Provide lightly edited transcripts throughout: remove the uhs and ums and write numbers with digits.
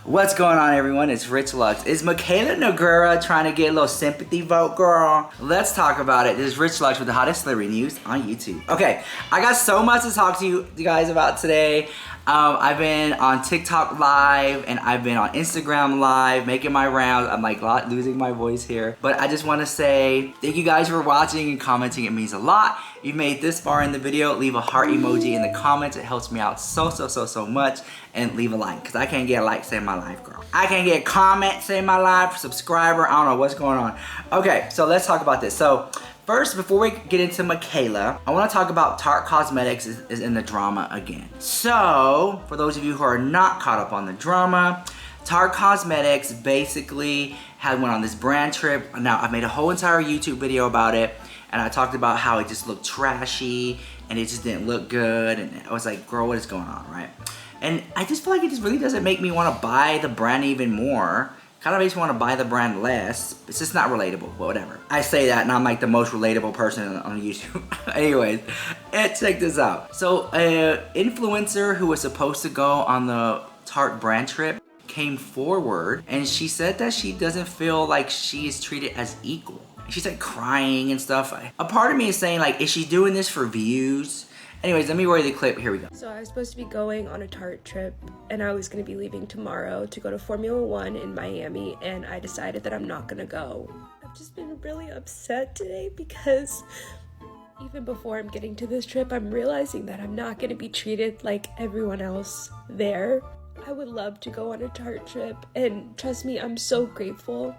What's going on, everyone? It's Rich Lux. Is Mikayla Nogueira trying to get a little sympathy vote, girl? Let's talk about it. This is Rich Lux with the hottest celebrity news on YouTube. Okay, I got so much to talk to you guys about today. I've been on TikTok live and I've been on Instagram live making my rounds. I'm like losing my voice here. But I just want to say thank you guys for watching and commenting. It means a lot. If you made this far in the video, leave a heart emoji in the comments. It helps me out so much. And leave a like, because I can't get a like saving my life, girl. I can't get a comment saving my life, subscriber, I don't know what's going on. Okay, so let's talk about this. So first, before we get into Mikayla, I want to talk about Tarte Cosmetics is in the drama again. So, for those of you who are not caught up on the drama, Tarte Cosmetics basically went on this brand trip. Now, I've made a whole entire YouTube video about it, and I talked about how it just looked trashy, and it just didn't look good, and I was like, girl, what is going on, right? And I just feel like it just really doesn't make me want to buy the brand even more. Kind of makes me want to buy the brand less. It's just not relatable, but whatever. I say that and I'm like the most relatable person on YouTube. Anyways, check this out. So an influencer who was supposed to go on the Tarte brand trip came forward and she said that she doesn't feel like she is treated as equal. She's like crying and stuff. A part of me is saying like, is she doing this for views? Anyways, let me roll the clip. Here we go. So I was supposed to be going on a Tarte trip and I was going to be leaving tomorrow to go to Formula One in Miami, and I decided that I'm not going to go. I've just been really upset today because even before I'm getting to this trip, I'm realizing that I'm not going to be treated like everyone else there. I would love to go on a Tarte trip, and trust me, I'm so grateful,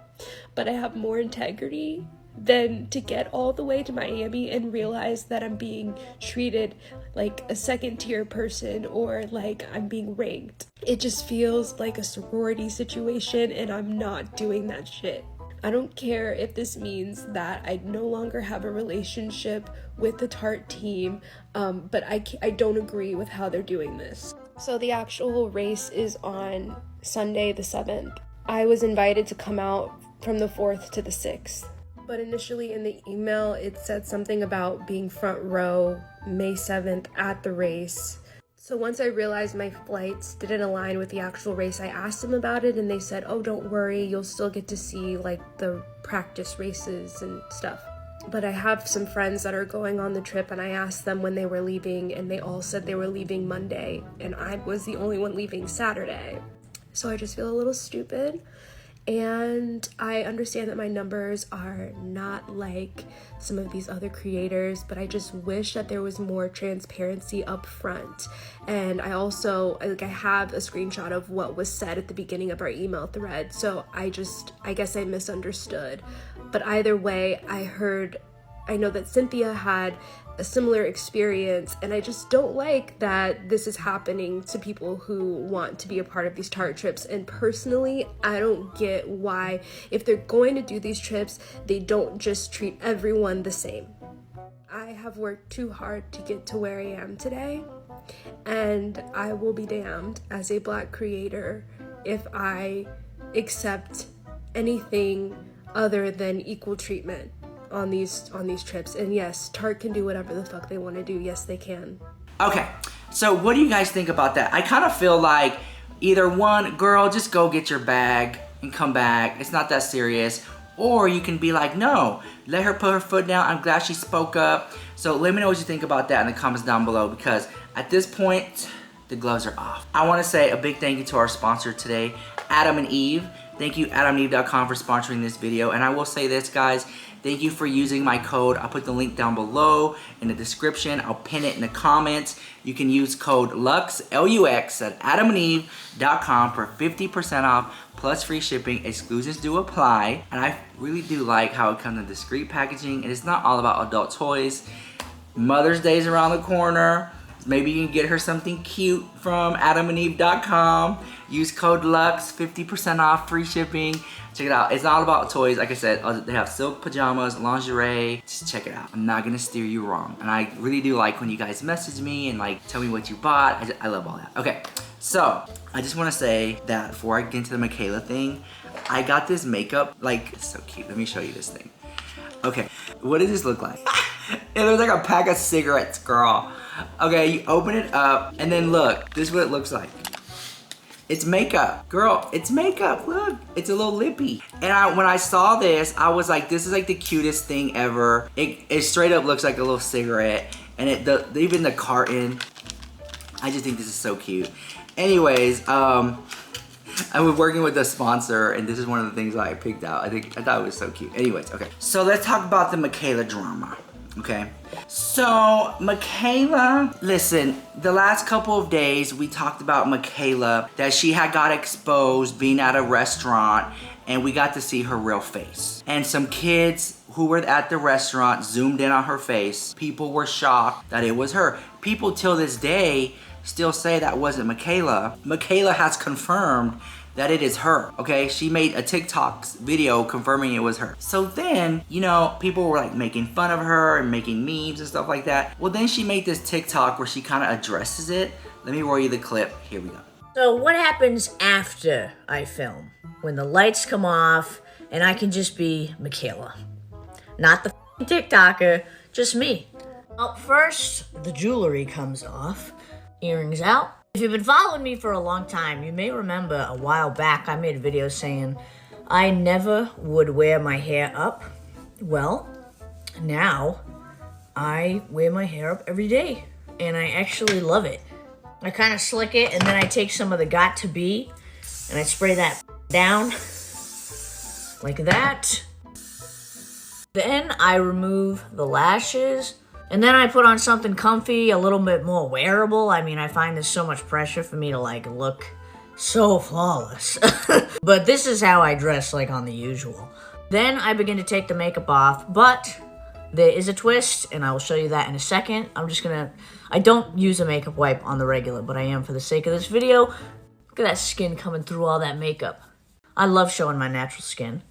but I have more integrity than to get all the way to Miami and realize that I'm being treated like a second-tier person or like I'm being ranked. It just feels like a sorority situation, and I'm not doing that shit. I don't care if this means that I no longer have a relationship with the Tarte team, but I don't agree with how they're doing this. So the actual race is on Sunday the 7th. I was invited to come out from the 4th to the 6th. But initially in the email, it said something about being front row May 7th at the race. So once I realized my flights didn't align with the actual race, I asked them about it and they said, oh, don't worry, you'll still get to see like the practice races and stuff. But I have some friends that are going on the trip and I asked them when they were leaving and they all said they were leaving Monday and I was the only one leaving Saturday. So I just feel a little stupid. And I understand that my numbers are not like some of these other creators, but I just wish that there was more transparency up front. And I also, I have a screenshot of what was said at the beginning of our email thread, so I guess I misunderstood. But either way, I know that Cynthia had a similar experience, and I just don't like that this is happening to people who want to be a part of these Tarte trips. And personally, I don't get why, if they're going to do these trips, they don't just treat everyone the same. I have worked too hard to get to where I am today, and I will be damned as a Black creator if I accept anything other than equal treatment on these trips. And yes, Tarte can do whatever the fuck they want to do. Yes, they can. Okay, so what do you guys think about that? I kind of feel like either one, girl, just go get your bag and come back. It's not that serious. Or you can be like, no, let her put her foot down. I'm glad she spoke up. So let me know what you think about that in the comments down below, because at this point, the gloves are off. I want to say a big thank you to our sponsor today, Adam and Eve. Thank you, AdamandEve.com, for sponsoring this video. And I will say this, guys, thank you for using my code. I'll put the link down below in the description. I'll pin it in the comments. You can use code LUX, L-U-X, at AdamandEve.com for 50% off plus free shipping. Exclusions do apply. And I really do like how it comes in discreet packaging. And it's not all about adult toys. Mother's Day is around the corner. Maybe you can get her something cute from AdamandEve.com. Use code LUX, 50% off, free shipping. Check it out. It's not about toys. Like I said, they have silk pajamas, lingerie. Just check it out. I'm not gonna steer you wrong. And I really do like when you guys message me and like tell me what you bought. I love all that. Okay, so I just wanna say that before I get into the Mikayla thing, I got this makeup, like, it's so cute. Let me show you this thing. Okay, what does this look like? It looks like a pack of cigarettes, girl. Okay, you open it up, and then look, this is what it looks like. It's makeup. Girl, it's makeup. Look, it's a little lippy. And when I saw this, I was like, this is like the cutest thing ever. It straight up looks like a little cigarette. And even the carton, I just think this is so cute. Anyways, I was working with a sponsor, and this is one of the things that I picked out. I thought it was so cute. Anyways, okay. So let's talk about the Mikayla drama, okay? So Mikayla, listen, the last couple of days we talked about Mikayla, that she had got exposed being at a restaurant, and we got to see her real face. And some kids who were at the restaurant zoomed in on her face. People were shocked that it was her. People till this day still say that wasn't Mikayla. Mikayla has confirmed that it is her, okay? She made a TikTok video confirming it was her. So then, you know, people were like making fun of her and making memes and stuff like that. Well, then she made this TikTok where she kind of addresses it. Let me roll you the clip. Here we go. So what happens after I film? When the lights come off and I can just be Mikayla. Not the TikToker, just me. Well, first, the jewelry comes off. Earrings out. If you've been following me for a long time, you may remember a while back I made a video saying I never would wear my hair up. Well, now I wear my hair up every day, and I actually love it. I kind of slick it, and then I take some of the Got To Be, and I spray that down like that. Then I remove the lashes. And then I put on something comfy, a little bit more wearable. I mean, I find there's so much pressure for me to like look so flawless. But this is how I dress like on the usual. Then I begin to take the makeup off, but there is a twist, and I will show you that in a second. I don't use a makeup wipe on the regular, but I am for the sake of this video. Look at that skin coming through all that makeup. I love showing my natural skin.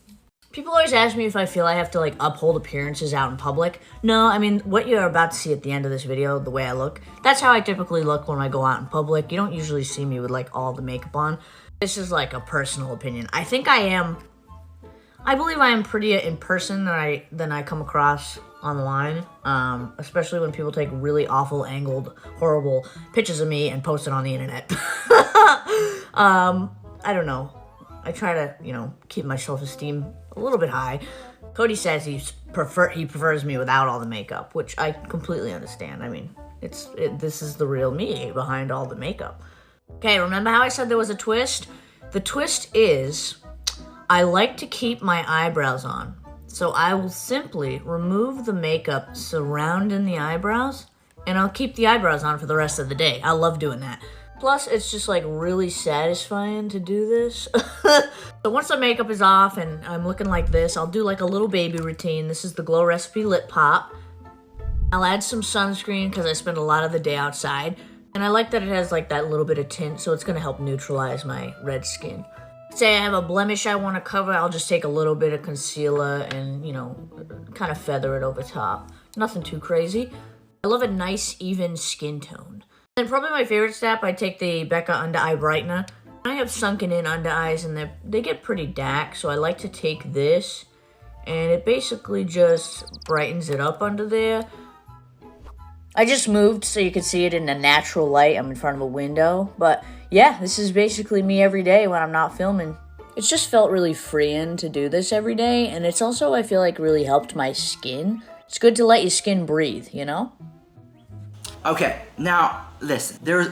People always ask me if I feel I have to like uphold appearances out in public. No, I mean, what you're about to see at the end of this video, the way I look, that's how I typically look when I go out in public. You don't usually see me with like all the makeup on. This is like a personal opinion. I believe I am prettier in person than I come across online, especially when people take really awful, angled, horrible pictures of me and post it on the internet. I don't know. I try to, you know, keep my self-esteem a little bit high. Cody says he prefers me without all the makeup, which I completely understand. I mean, this is the real me behind all the makeup. Okay, remember how I said there was a twist? The twist is I like to keep my eyebrows on. So I will simply remove the makeup surrounding the eyebrows, and I'll keep the eyebrows on for the rest of the day. I love doing that. Plus, it's just like really satisfying to do this. So once the makeup is off and I'm looking like this, I'll do like a little baby routine. This is the Glow Recipe Lip Pop. I'll add some sunscreen because I spend a lot of the day outside. And I like that it has like that little bit of tint, so it's going to help neutralize my red skin. Say I have a blemish I want to cover, I'll just take a little bit of concealer and, you know, kind of feather it over top. Nothing too crazy. I love a nice, even skin tone. And probably my favorite step, I take the Becca Under Eye Brightener. I have sunken in under eyes and they get pretty dark, so I like to take this and it basically just brightens it up under there. I just moved so you can see it in a natural light. I'm in front of a window, but yeah, this is basically me every day when I'm not filming. It's just felt really freeing to do this every day, and it's also, I feel like, really helped my skin. It's good to let your skin breathe, you know? Okay, now listen, there's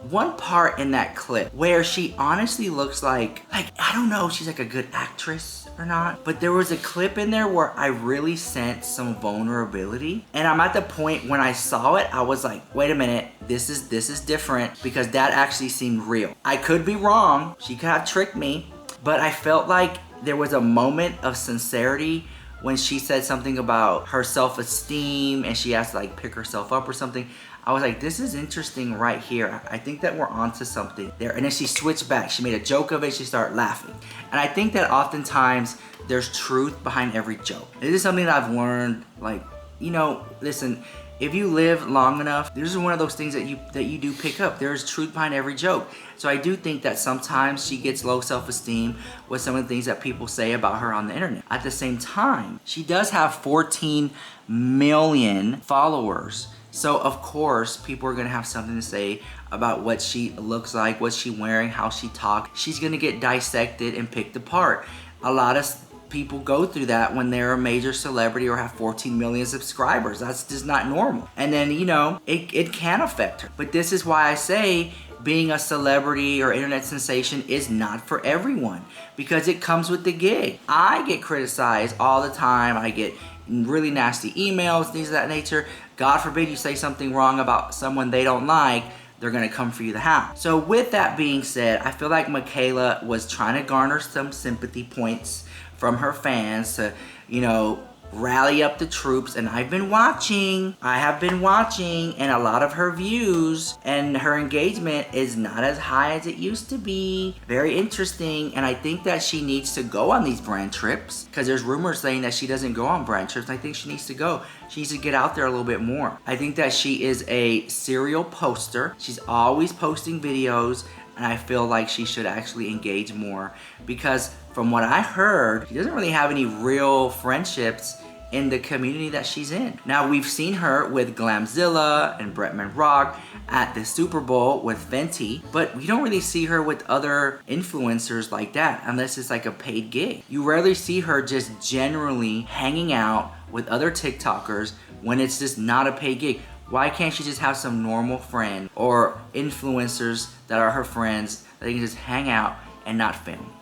one part in that clip where she honestly looks like I don't know if she's like a good actress or not, but there was a clip in there where I really sensed some vulnerability, and I'm at the point when I saw it, I was like, wait a minute, this is different, because that actually seemed real. I could be wrong, she could have tricked me, but I felt like there was a moment of sincerity when she said something about her self-esteem and she has to like pick herself up or something. I was like, this is interesting right here. I think that we're onto something there. And then she switched back. She made a joke of it. She started laughing. And I think that oftentimes there's truth behind every joke. This is something that I've learned, like, you know, listen, if you live long enough, this is one of those things that you do pick up. There's truth behind every joke. So I do think that sometimes she gets low self-esteem with some of the things that people say about her on the internet. At the same time, she does have 14 million followers. So of course, people are gonna have something to say about what she looks like, what she's wearing, how she talks. She's gonna get dissected and picked apart. A lot of people go through that when they're a major celebrity or have 14 million subscribers. That's just not normal. And then, you know, it can affect her. But this is why I say being a celebrity or internet sensation is not for everyone, because it comes with the gig. I get criticized all the time. I get really nasty emails, things of that nature. God forbid you say something wrong about someone they don't like, they're gonna come for you the house. So with that being said, I feel like Mikayla was trying to garner some sympathy points from her fans to, you know, rally up the troops. And I have been watching, and a lot of her views and her engagement is not as high as it used to be. Very interesting. And I think that she needs to go on these brand trips, because there's rumors saying that she doesn't go on brand trips. I think she needs to go. She needs to get out there a little bit more. I think that she is a serial poster. She's always posting videos, and I feel like she should actually engage more, because from what I heard, she doesn't really have any real friendships in the community that she's in. Now, we've seen her with Glamzilla and Bretman Rock at the Super Bowl with Fenty, but we don't really see her with other influencers like that unless it's like a paid gig. You rarely see her just generally hanging out with other TikTokers when it's just not a paid gig. Why can't she just have some normal friend or influencers that are her friends that they can just hang out and not film?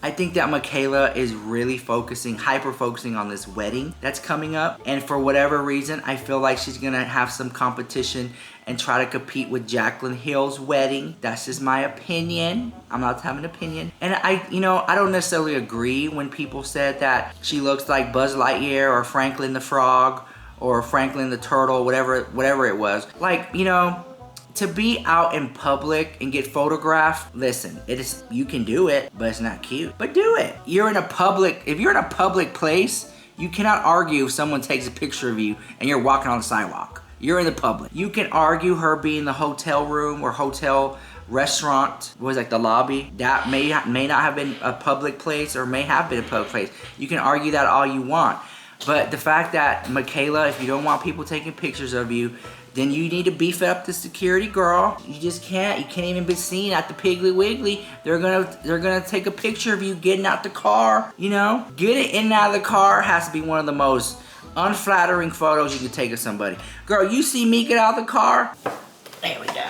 I think that Mikayla is really hyper focusing on this wedding that's coming up. And for whatever reason, I feel like she's gonna have some competition and try to compete with Jaclyn Hill's wedding. That's just my opinion. I'm not having an opinion. And I don't necessarily agree when people said that she looks like Buzz Lightyear or Franklin the Frog or Franklin the Turtle, whatever it was. Like, you know, to be out in public and get photographed, listen, you can do it, but it's not cute. But do it. If you're in a public place, you cannot argue if someone takes a picture of you and you're walking on the sidewalk. You're in the public. You can argue her being in the hotel room or hotel restaurant, was like the lobby. That may not have been a public place or may have been a public place. You can argue that all you want. But the fact that, Mikayla, if you don't want people taking pictures of you, then you need to beef up the security, girl. You just can't. You can't even be seen at the Piggly Wiggly. They're gonna take a picture of you getting out the car. You know, getting in and out of the car has to be one of the most unflattering photos you can take of somebody. Girl, you see me get out of the car? There we go.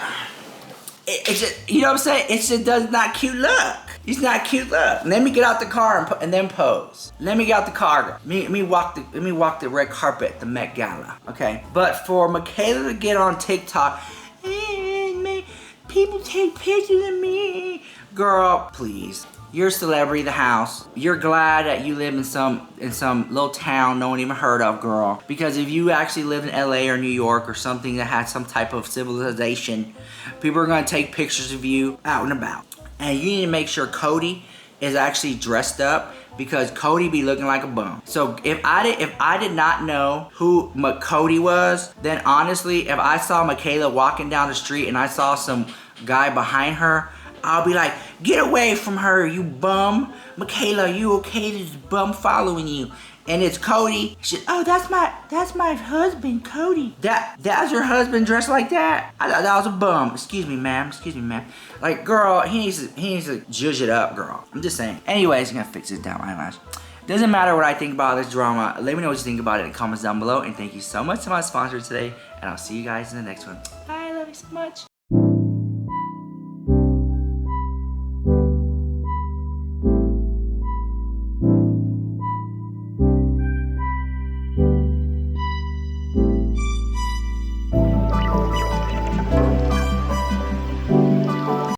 It's just, you know what I'm saying? It just does not cute look. It's not cute look. Let me get out the car and then pose. Let me get out the car, girl. Let me walk the red carpet at the Met Gala, okay? But for Mikayla to get on TikTok, people take pictures of me. Girl, please. You're a celebrity of the house. You're glad that you live in some little town no one even heard of, girl. Because if you actually live in LA or New York or something that has some type of civilization, people are gonna take pictures of you out and about. And you need to make sure Cody is actually dressed up, because Cody be looking like a bum. So if I did not know who Cody was, then honestly, if I saw Mikayla walking down the street and I saw some guy behind her, I'll be like, get away from her, you bum. Mikayla, you okay? There's a bum following you. And it's Cody. Oh, that's my husband, Cody. That's your husband dressed like that? I thought that was a bum. Excuse me, ma'am. Like, girl, he needs to zhuzh it up, girl. I'm just saying. Anyways, I'm gonna fix this down eyelash. Doesn't matter what I think about this drama. Let me know what you think about it in the comments down below. And thank you so much to my sponsor today. And I'll see you guys in the next one. Bye, I love you so much.